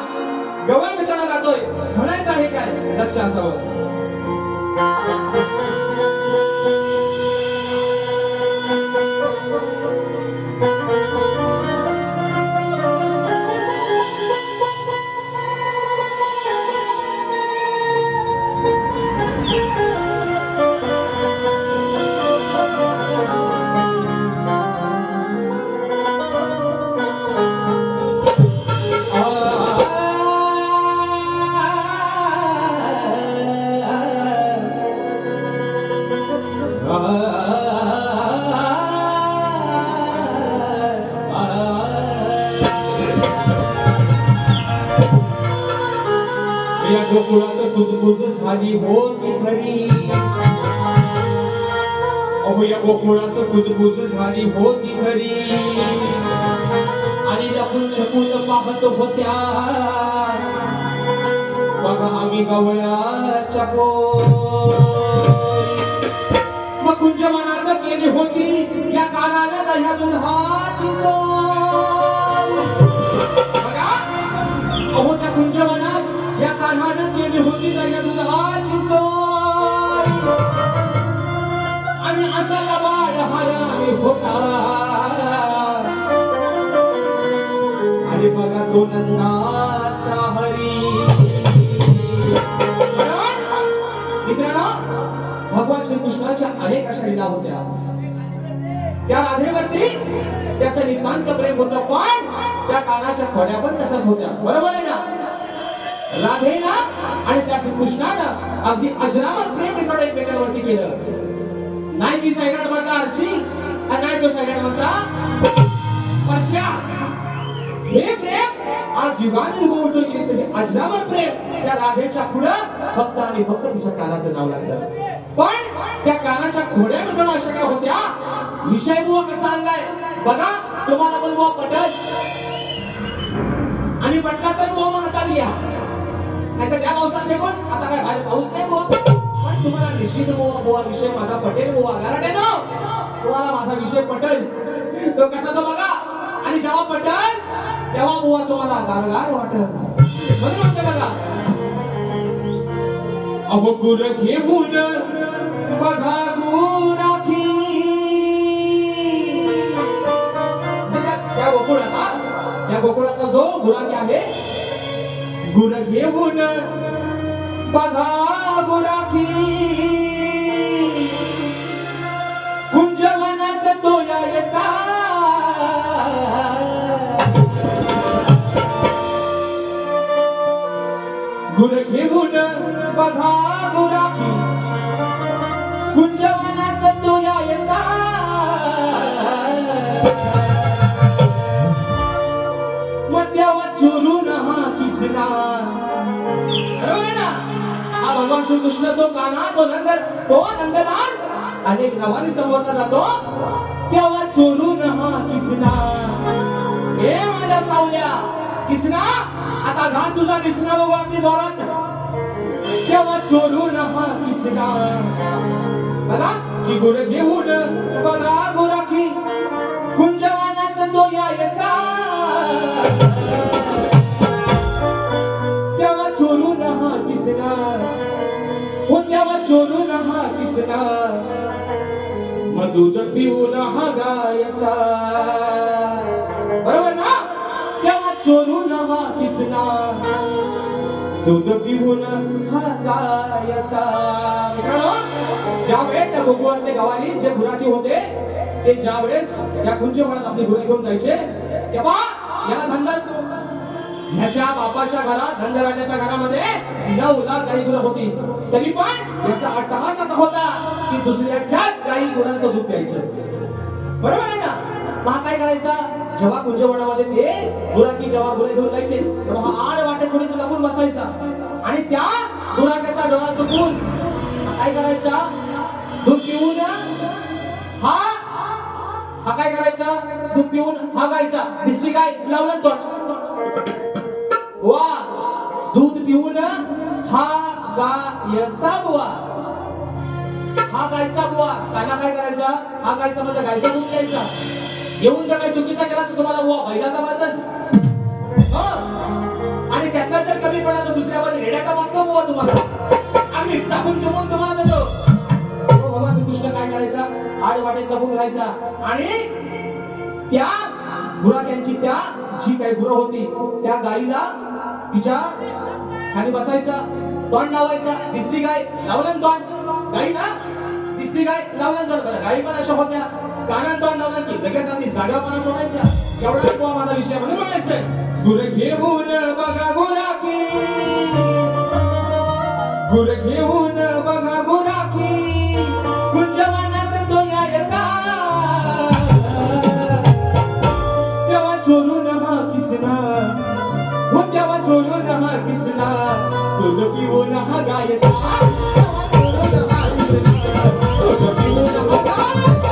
गवळ मित्रांना गातोय म्हणायचं आहे काय लक्ष असावं. या गोकुळात कुजबुज झाली होती खरी, अहो या गोकुळात कुजबुज झाली होती खरी. आणि लपून छपून पाहत होत्या बघा आम्ही गवळ्याच्या मग कुंज मनात केली होती या कानाला दह्या दुधाची चोर. बघा अहो त्या कुंज मनात या कानानं केली होती दह्या दुधाची चोर. आणि असा लबाड हरामी होता आणि बघा तो नंदाचा हरी. मित्रांनो भगवान श्रीकृष्णाच्या अनेक अशा लीला होत्या. त्या राधेवरती त्याचं नितांत प्रेम होतं, पण त्या कानाच्या खोड्या पण तशाच होत्या. बरोबर आहे ना. राधेना आणि त्या श्रीकृष्णानं अगदी अजरामर प्रेम मित्रांनो एकमेकांवरती केलं. नाही ती सायकल म्हणता अर्ची आणि नाही तो सायकल म्हणता परश्या. हे प्रेम आज युगानुयुग उलटून गेले तरी अजरामर प्रेम त्या राधेच्या पुढं फक्त आणि फक्त तिच्या कानाचं नाव लागलं. पण त्या कानाच्या खोड्या मित्रांनो अशा काय होत्या. विषय बुवा कसा आणलाय बघा. तुम्हाला पण बुवा पटल आणि पटला तर बुवा मग हाताला घ्या, नाही तर त्या पावसात फेकून आता काय बाहेर पाऊस नाही बुवा. पण तुम्हाला निश्चित बुवा विषय माझा पटेल बुवा. गराटेनो तुम्हाला माझा विषय पटेल. तो कसा तो बघा. आणि जेव्हा पटेल तेव्हा बुवा तुम्हाला गारगार वाटेल. म्हणून म्हणते बघा अहो गुर घेऊन बघा गुराखी. त्या गोकुळातला जो गुराखी आहे गुर घेऊन बघा गुराखी. कुंजवनात तो यायचा गुर घेऊन बघा गुराखी. कुंजवनात तो यायचा मग तेव्हा चोरून हा किसना. हा भगवान श्रीकृष्ण तो काना तो नंदलाल अनेक नावाने संबोधला जातो. तेव्हा चोरून हा किसना. हे माझ्या सावल्या किसना आता घाण तुझा दिसणार वरती जोरात. तेव्हा चोरून हा किसना. बघा की गुर घेऊन बघा गुराखी. कुंजवनात तो यायचा तेव्हा चोरून हा किसना. हो तेव्हा चोरून हा किसना. मग दूध पिऊन हा गायचा. बरोबर ना. तेव्हा चोरून हा किसना. दूध पिऊन हागायचा. मित्रांनो, ज्या वेळेस त्या गोकुळातले गावानी जे गुराखी होते ते ज्या वेळेस या कुंजवनात आपली गुरे घेऊन जायचे तेव्हा याला धंदा असतो. ह्याच्या बापाच्या घरात धनराजाच्या घरामध्ये 9 लाख गाई गुरं होती. तरी पण याचा अट्टहास असा होता की दुसऱ्याच्याच गाई गुरांचं दूध प्यायचं. बरोबर आहे ना? मग काय करायचा? जेव्हा कुंजवनामध्ये ते गुराखी जेव्हा गुरे घेऊन जायचे तेव्हा हा आड वाटेत कोणी लागून बसायचा आणि त्या गुराख्याचा डोळा चुकून काय करायचा? दूध पिऊन हा काय करायचा? दूध पिऊन हागायचा. दिसली काय? लावलं तोंड. वा, दूध पिऊन हा गायचा बुवा. हा गायचा बुवा. त्यांना काय करायचा? हा गायचा म्हणजे गायचा दूध घ्यायचा. येऊन जर काही चुकीचा केला तर तुम्हाला बुवा बैलाचा वाजन. आणि त्यातला जर कमी पडला तर दुसऱ्यामध्ये रेड्याचा वाजतो बुवा तुम्हाला. आम्ही चापून चुपून तुम्हाला देतो. भगवान श्रीकृष्ण काय करायचा? आड वाटेत लपून राहायचा आणि त्या गुराख्यांची त्या जी काही गुरं होती त्या गाईला तिच्या खाली बसायचा, तोंड लावायचा. दिसली गाय? लावलं तोंड. गाई ना दिसली गाय? लावलं तोंड. गाई पण अशा होत्या कानात तोंड लावलं की लगेच आम्ही जागापणा सोडायच्या. एवढा तो आम्हाला विषयामध्ये म्हणायचंय. गुर घेऊन बघा गुराखी, गुर घेऊन बघा गुराखी, कुंजवनात तो यायचा. तेव्हा चोरून हा किसना, हो तेव्हा चोरून हा किसना, दूध पिऊन हा गायचा. चोरून हा किसना, दूध पिऊन हा गायचा.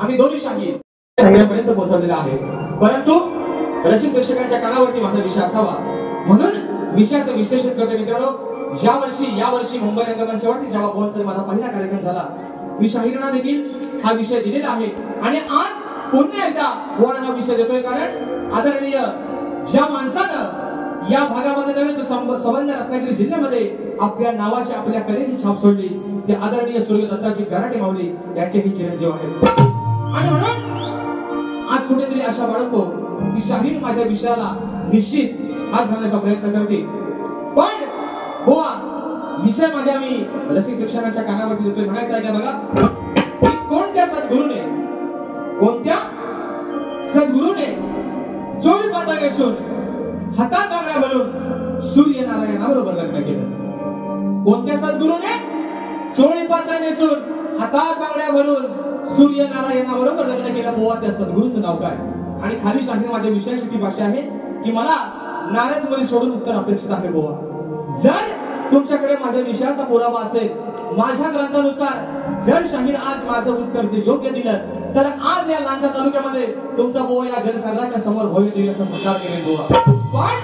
आम्ही दोन्ही शाहीरापर्यंत पोहोचवलेला आहे, परंतु रसिक प्रेक्षकांच्या कानावरती माझा विषय असावा म्हणून विषयाचं विश्लेषण करते मित्रांनो. या वर्षी मुंबई रंगमंचावरती जेव्हा बोलचा माझा पहिला कार्यक्रम झाला, मी शाहिरांना देखील हा विषय दिलेला आहे आणि आज पुन्हा एकदा बोलणं हा विषय देतोय, कारण आदरणीय ज्या माणसानं या भागामध्ये नव्हे तर संबंध रत्नागिरी जिल्ह्यामध्ये आपल्या नावाची आपल्या कलेची छाप सोडली ते आदरणीय सूर्य दत्ताजी गराटे माऊली यांचेही चिरंजीव आहेत. आणि म्हणून आज कुठेतरी आशा बाळगतो की शाहीर माझ्या विषयाला निश्चित हात घालण्याचा प्रयत्न करते, पण बुवा विषय माझ्या मी रसिक प्रेक्षकांच्या कानावरती देतोय. म्हणायचं आहे का बघा, कोणत्या सद्गुरूने जोडी पाता नेसून हातात बांगड्या घालून सूर्यनारायणाबरोबर लग्न केलं. कोणत्या सद्गुरूने जोडी पाता नेसून हातात बांगड्या घालून सूर्यनारायणाबरोबर लग्न केलं? बुवा त्या सद्गुरूचं नाव काय? आणि खाली शाहीर माझ्या विषयाची ती भाषा आहे की मला नारद मुनी सोडून उत्तर अपेक्षित आहे. बुवा जर तुमच्याकडे माझ्या विषयाचा पुरावा असेल, माझ्या ग्रंथानुसार जर शाहीर आज माझं उत्तर जे योग्य दिलं तर आज या लांजा तालुक्यामध्ये तुमचा बुवा या जनसागराच्या समोर भव्य दिव्याचा प्रचार केले बुवा. पण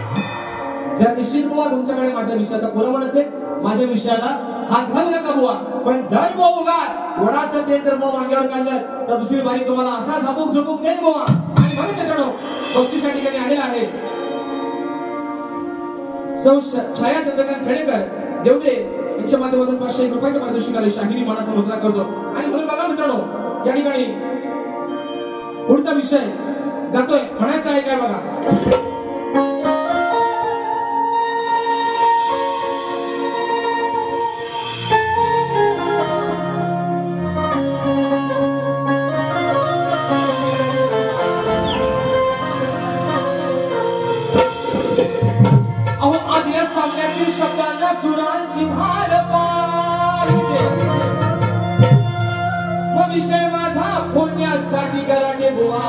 जर निश्चित बुवा तुमच्याकडे माझ्या विषयाचा पुरावा नसेल, माझ्या विषयाला हात घालू नका बुवा. पण जर बुवा उगाच वडाचं तेल जर बुवा मांग्यावर काढलं तर दुसरी बारी तुम्हाला असा झापूक झुपूक देईल बुवा. आणि म्हणून मित्रांनो बक्षीच्या ठिकाणी आलेला आहे छाया चंद्रकांत खेडेकर देवदे यांच्या माध्यमातून 500 रुपयाच्या पारितोषिकाला शाहिरी मानाचा मुजरा करतो. आणि म्हणून बघा मित्रांनो या ठिकाणी पुढचा विषय जातोय. म्हणायचं आहे काय बघा, शब्दांना सुरांची भार पाहिजे, मग विषय माझा फोडण्यासाठी गराटे बुवा,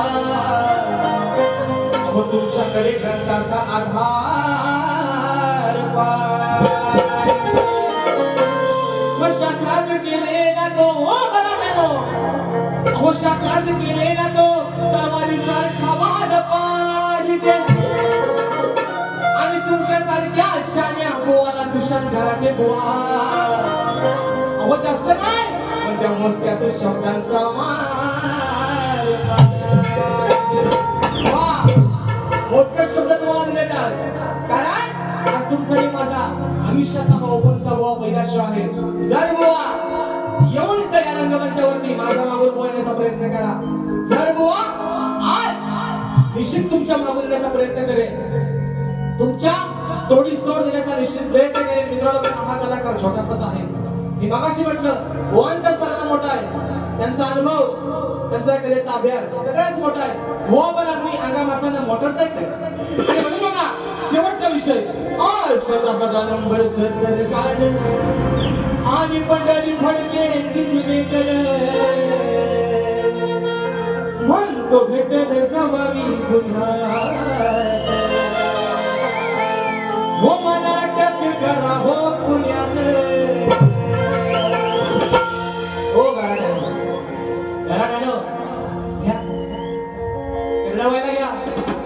मग तुमच्याकडे ग्रंथाचा आधार पाहिजे. मग शास्त्रात केलेला तो गराट्यानो, शास्त्रात केलेला तो तलवारीसारखा वाद पाहिजे. आणि तुमच्यासारख्या शान्या बुवाला सुशांत गराटे बुवा, अहो जास्त नाही पण त्या मोजक्यात शब्दांचा मार. मोजक्या शब्द तुम्हाला दिलेतात, कारण आज तुमचाही माझा आयुष्याचा भाऊपणचा बुवा पैदाश आहे. जर बुवा येऊन इथं या रंगमंचावरती माझ्या मागून बोलण्याचा प्रयत्न करा, जर बुवा आज निश्चित तुमच्या मागून येण्याचा प्रयत्न करेल, तुमच्या तोडीस तोड देण्याचा निश्चित प्रयत्न करेल. मित्रांनो हा कलाकार छोटासाच आहे. मी मागाशी म्हटलं बुवांचा सल्ला मोठा आहे, त्यांचा अनुभव, त्यांचा कलेचा अभ्यास सगळ्याच मोठा आहे. बुवा पण अगदी आगामासानं मोठंच आहे. आणि म्हणून बघा शेवटचा विषय आज नंबरचं सरकार आणि पंढरी फडके तिथे म्हणतो भेटेल जमावी पुन्हा, हो मना टक करा हो पुण्यात. हो गराट्यानो घ्या घ्या.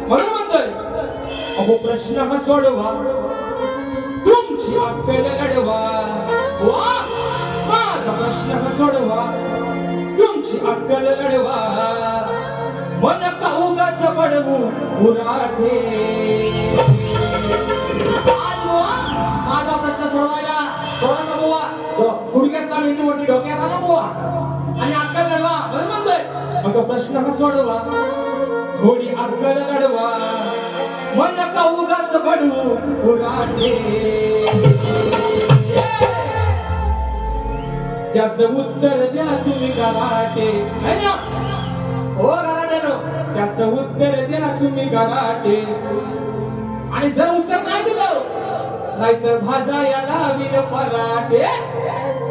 म्हणून म्हणतोय अहो प्रश्न हा सोडवा, तुमची अक्कल लढवा. माझा प्रश्न हा सोडवा, तुमची अक्कल लढवा. मन का उगाच पडवू उराठे. माझा प्रश्न सोडवायला थोडासा बुवा गुडघ्यातला मेंदू मोठी डोक्यात आला बुवा आणि अक्कल लढवा. म्हणून म्हणतोय मग प्रश्न हा सोडवा, थोडी अक्कल लढवा. मन का उगाच पडवू उराटे. त्याचं उत्तर द्या तुम्ही गराटे. हो गराट्यानो त्याचं उत्तर द्या तुम्ही गराटे. आणि जर उत्तर नाही दिलं नाहीतर भाजा याला विन पराठे.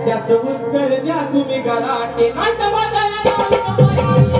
त्याचं उत्तर द्या तुम्ही गराटे, नाहीतर भाजा याला विन पराठे.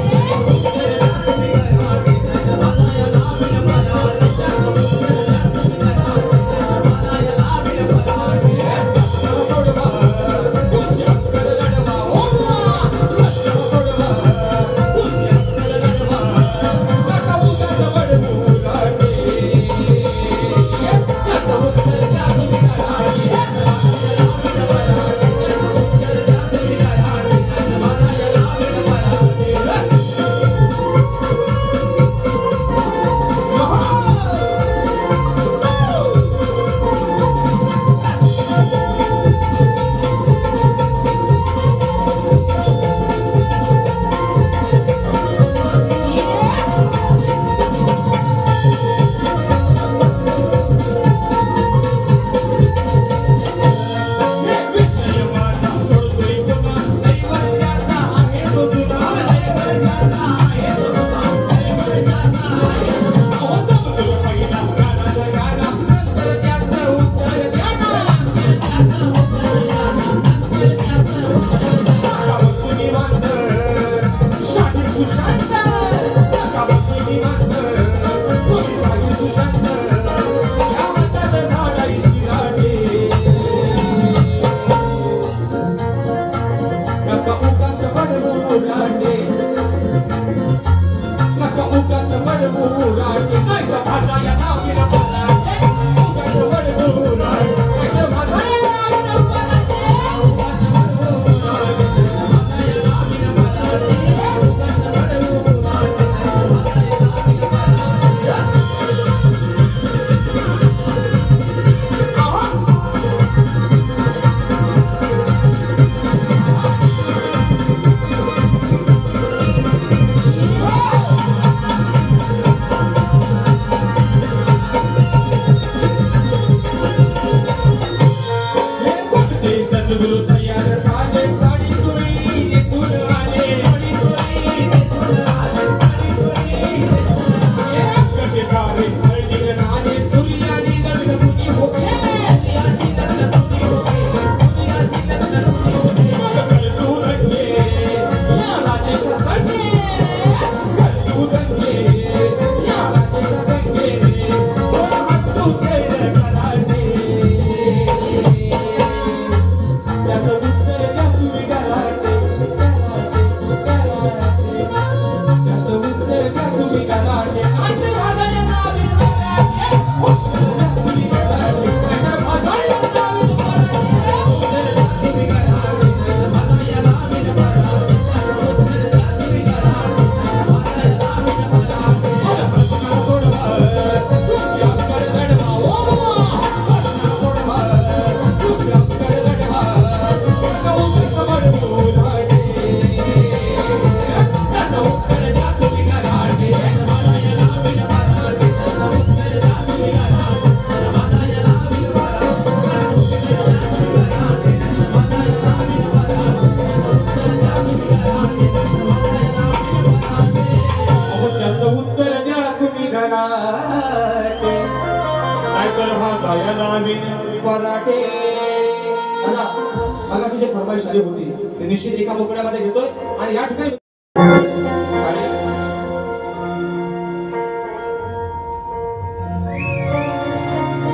मगाशी जे फरमाईश आली होती ते निश्चित एका बोकड्यामध्ये घेतोय आणि या ठिकाणी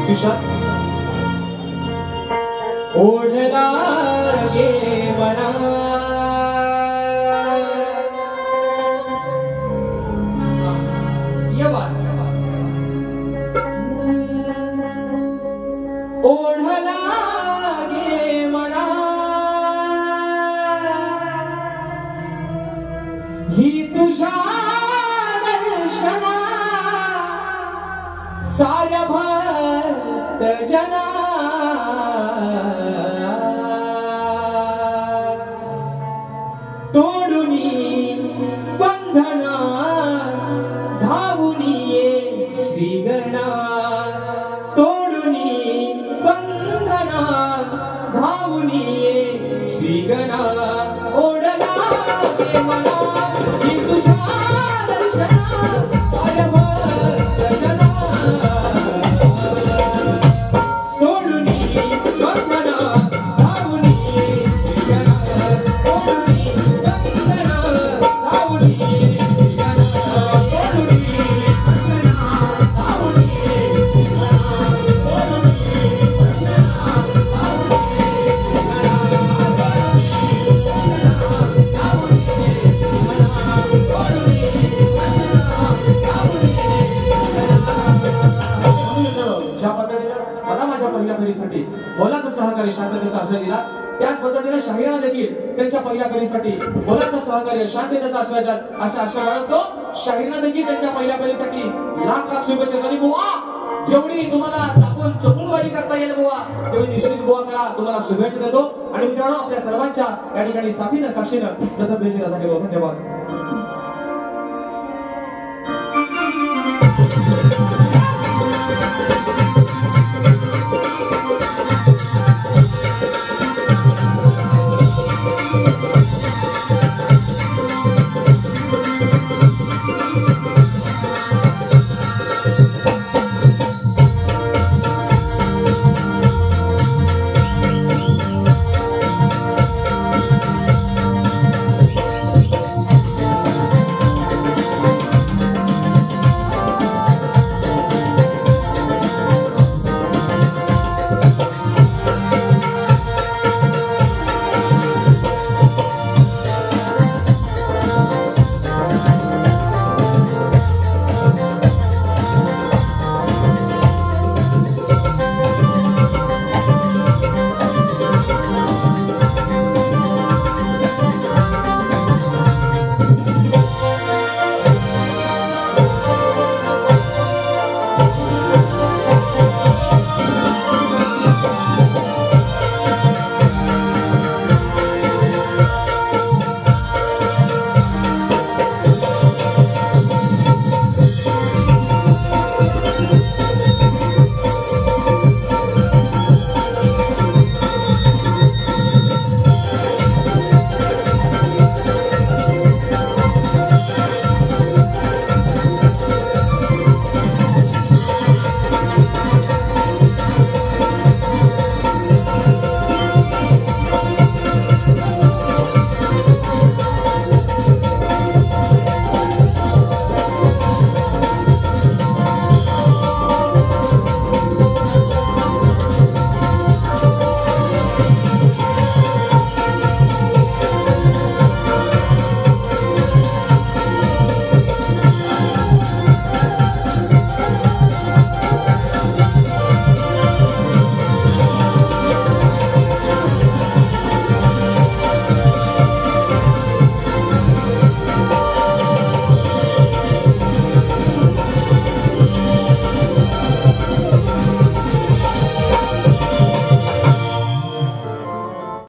शिष्या ओढला गे मना ओढला गे मना ही तुझ्या दर्शना साऱ्या भक्त जना तोडुनी बंधना धावुनी ये श्रीगणा तोडुनी बंधना धावुनी ये श्रीगणा ओढला गे मना ही तुझ्या दर्शना साऱ्या भक्त जना तोडुनी बंधना धावुनी ये श्रीगणा तोडुनी बंधना धावुनी ये श्रीगणा तोडुनी बंधना धावुनी ये मोलाचा सहकार्य शांततेचा आश्रय दिला त्याच पद्धतीने शाहिराला देखील त्यांच्या पहिल्या कलीसाठी मोलाचा सहकार्य शांततेचा आश्रय दिला अशा आशा बाळगतो शाहिराला देखील त्यांच्या पहिल्या कलीसाठी लाख लाख शुभेच्छा आणि बुवा जेवढी तुम्हाला चपून वारी करता येईल बुवा तेवढी निश्चित बुवा करा तुम्हाला शुभेच्छा देतो आणि मित्रांनो आपल्या सर्वांच्या या ठिकाणी साथीनं साक्षीनं प्रथम धन्यवाद.